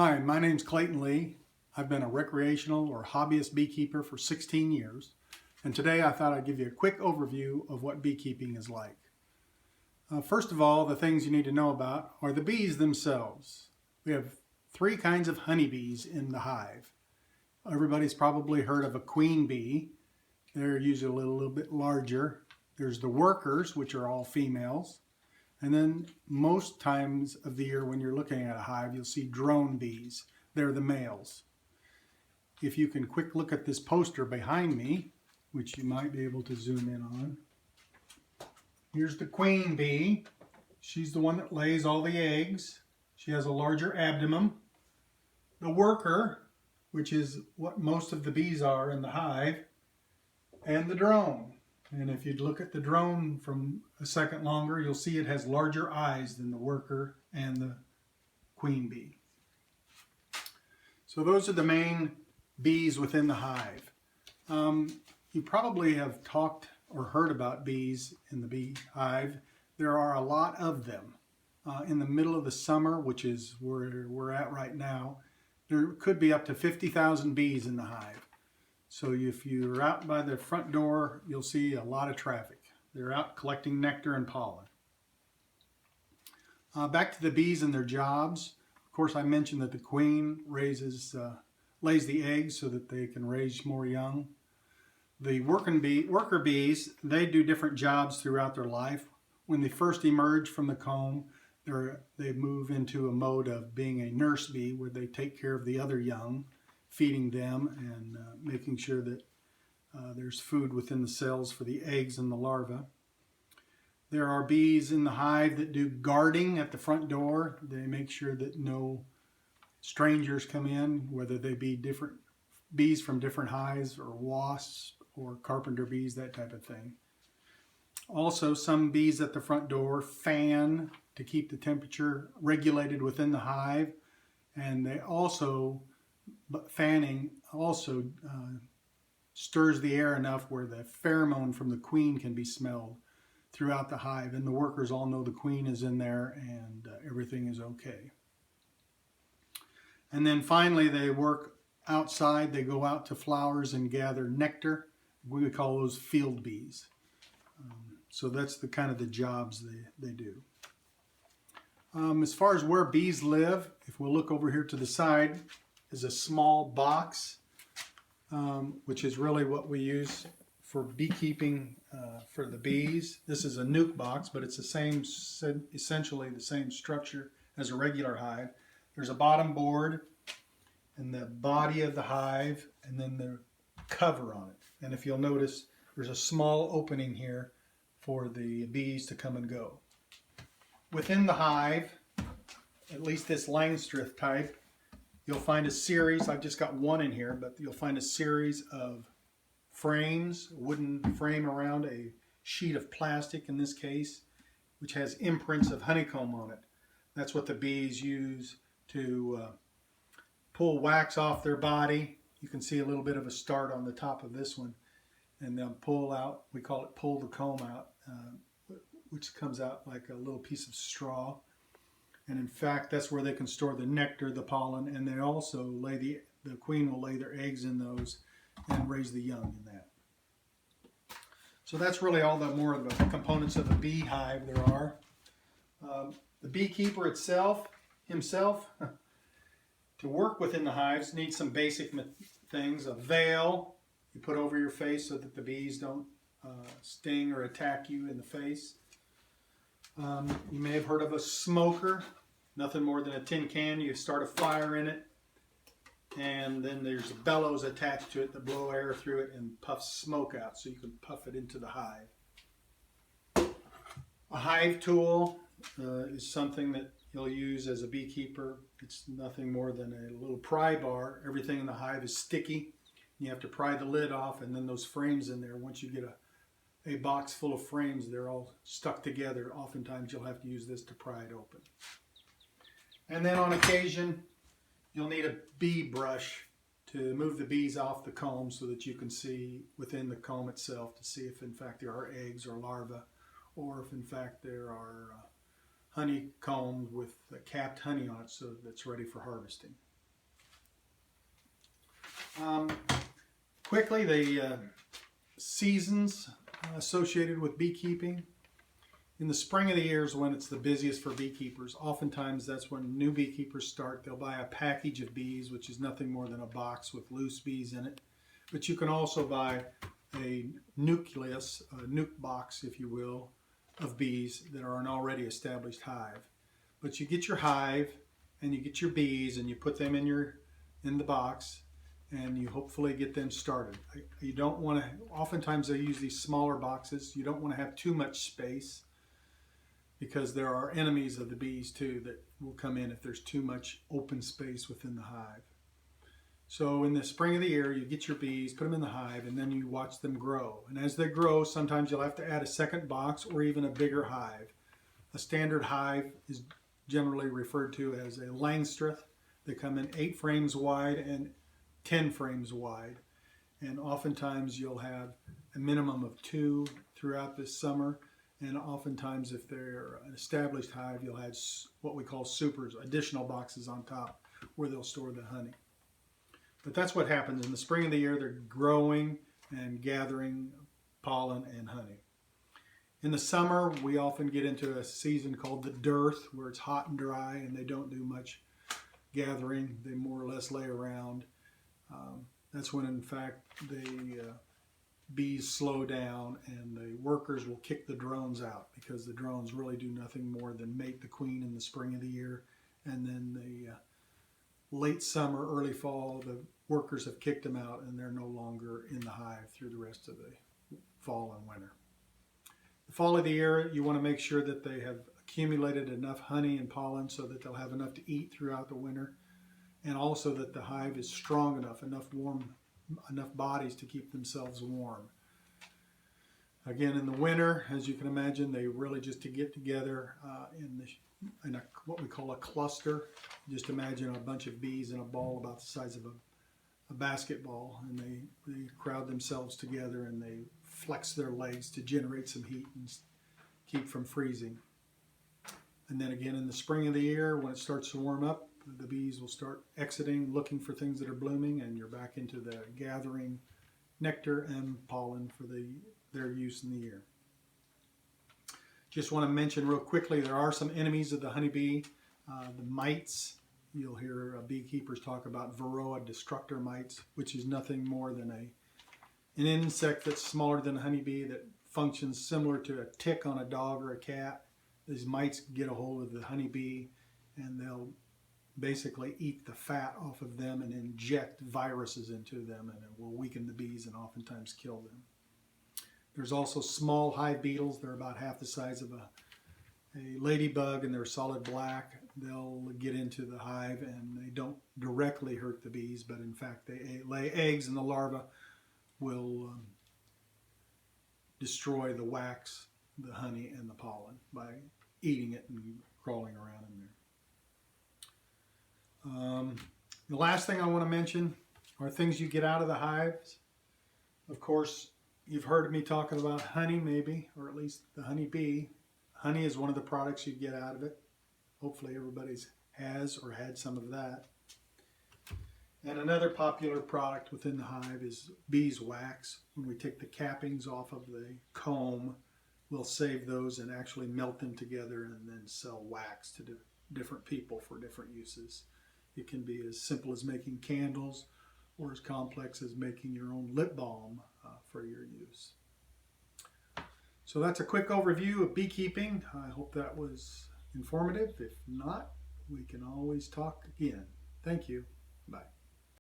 Hi, my name's Clayton Lee. I've been a recreational or hobbyist beekeeper for 16 years, and today I thought I'd give you a quick overview of what beekeeping is like. First of all, the things you need to know about are the bees themselves. We have three kinds of honeybees in the hive. Everybody's probably heard of a queen bee. They're usually a little bit larger. There's the workers, which are all females. And then most times of the year when you're looking at a hive, you'll see drone bees. They're the males. If you can quick look at this poster behind me, which you might be able to zoom in on. Here's the queen bee. She's the one that lays all the eggs. She has a larger abdomen. The worker, which is what most of the bees are in the hive, and the drone. And if you look at the drone from a second longer, you'll see it has larger eyes than the worker and the queen bee. So those are the main bees within the hive. You probably have talked or heard about bees in the beehive. There are a lot of them. In the middle of the summer, which is where we're at right now, there could be up to 50,000 bees in the hive. So if you're out by the front door, you'll see a lot of traffic. They're out collecting nectar and pollen. Back to the bees and their jobs. Of course, I mentioned that the queen lays the eggs so that they can raise more young. The worker bees, they do different jobs throughout their life. When they first emerge from the comb, they move into a mode of being a nurse bee where they take care of the other young, feeding them and making sure that there's food within the cells for the eggs and the larvae. There are bees in the hive that do guarding at the front door. They make sure that no strangers come in, whether they be different bees from different hives or wasps or carpenter bees, that type of thing. Also, some bees at the front door fan to keep the temperature regulated within the hive, and they also fanning also stirs the air enough where the pheromone from the queen can be smelled throughout the hive, and the workers all know the queen is in there and everything is okay. And then finally they work outside. They go out to flowers and gather nectar. We would call those field bees. So that's the kind of the jobs they do. As far as where bees live, if we'll look over here to the side, is a small box, which is really what we use for beekeeping for the bees. This is a Nuke Box, but it's essentially the same structure as a regular hive. There's a bottom board and the body of the hive, and then the cover on it. And if you'll notice, there's a small opening here for the bees to come and go. Within the hive, at least this Langstreth type, you'll find a series, I've just got one in here, but you'll find a series of frames, a wooden frame around a sheet of plastic in this case, which has imprints of honeycomb on it. That's what the bees use to pull wax off their body. You can see a little bit of a start on the top of this one, and they'll pull out, we call it pull the comb out, which comes out like a little piece of straw. And in fact, that's where they can store the nectar, the pollen, and they also the queen will lay their eggs in those and raise the young in that. So that's really all the more of the components of a beehive there are. The beekeeper himself, to work within the hives, needs some basic things. A veil you put over your face so that the bees don't sting or attack you in the face. You may have heard of a smoker. Nothing more than a tin can. You start a fire in it, and then there's bellows attached to it that blow air through it and puff smoke out so you can puff it into the hive. A hive tool is something that you'll use as a beekeeper. It's nothing more than a little pry bar. Everything in the hive is sticky. You have to pry the lid off, and then those frames in there, once you get a box full of frames, they're all stuck together. Oftentimes you'll have to use this to pry it open. And then on occasion, you'll need a bee brush to move the bees off the comb so that you can see within the comb itself to see if in fact there are eggs or larvae, or if in fact there are honeycomb with capped honey on it so that's ready for harvesting. Quickly, the seasons associated with beekeeping. In the spring of the year is when it's the busiest for beekeepers. Oftentimes that's when new beekeepers start. They'll buy a package of bees, which is nothing more than a box with loose bees in it. But you can also buy a nucleus, a Nuke Box, if you will, of bees that are an already established hive. But you get your hive and you get your bees and you put them in the box and you hopefully get them started. You don't want to, oftentimes they use these smaller boxes. You don't want to have too much space, because there are enemies of the bees too that will come in if there's too much open space within the hive. So in the spring of the year, you get your bees, put them in the hive, and then you watch them grow. And as they grow, sometimes you'll have to add a second box or even a bigger hive. A standard hive is generally referred to as a Langstroth. They come in 8 frames wide and 10 frames wide. And oftentimes you'll have a minimum of 2 throughout this summer. And oftentimes, if they're an established hive, you'll have what we call supers, additional boxes on top where they'll store the honey. But that's what happens. In the spring of the year, they're growing and gathering pollen and honey. In the summer, we often get into a season called the dearth, where it's hot and dry and they don't do much gathering. They more or less lay around. That's when, in fact, bees slow down and the workers will kick the drones out, because the drones really do nothing more than mate the queen in the spring of the year, and then the late summer, early fall, the workers have kicked them out and they're no longer in the hive through the rest of the fall and winter. The fall of the year, you want to make sure that they have accumulated enough honey and pollen so that they'll have enough to eat throughout the winter, and also that the hive is strong enough, enough bodies to keep themselves warm. Again, in the winter, as you can imagine, they really just to get together in what we call a cluster. Just imagine a bunch of bees in a ball about the size of a basketball, and they crowd themselves together and they flex their legs to generate some heat and keep from freezing. And then again in the spring of the year, when it starts to warm up, the bees will start exiting, looking for things that are blooming, and you're back into the gathering nectar and pollen for their use in the year. Just want to mention real quickly, there are some enemies of the honeybee, the mites. You'll hear beekeepers talk about Varroa destructor mites, which is nothing more than an insect that's smaller than a honeybee that functions similar to a tick on a dog or a cat. These mites get a hold of the honeybee and they'll basically eat the fat off of them and inject viruses into them, and it will weaken the bees and oftentimes kill them. There's also small hive beetles. They're about half the size of a ladybug, and they're solid black. They'll get into the hive and they don't directly hurt the bees, but in fact they lay eggs and the larva will destroy the wax, the honey, and the pollen by eating it and crawling around in there. The last thing I want to mention are things you get out of the hives. Of course, you've heard me talking about honey maybe, or at least the honeybee. Honey is one of the products you get out of it. Hopefully everybody's has or had some of that. And another popular product within the hive is beeswax. When we take the cappings off of the comb, we'll save those and actually melt them together and then sell wax to different people for different uses. It can be as simple as making candles or as complex as making your own lip balm for your use. So that's a quick overview of beekeeping. I hope that was informative. If not, we can always talk again. Thank you. Bye.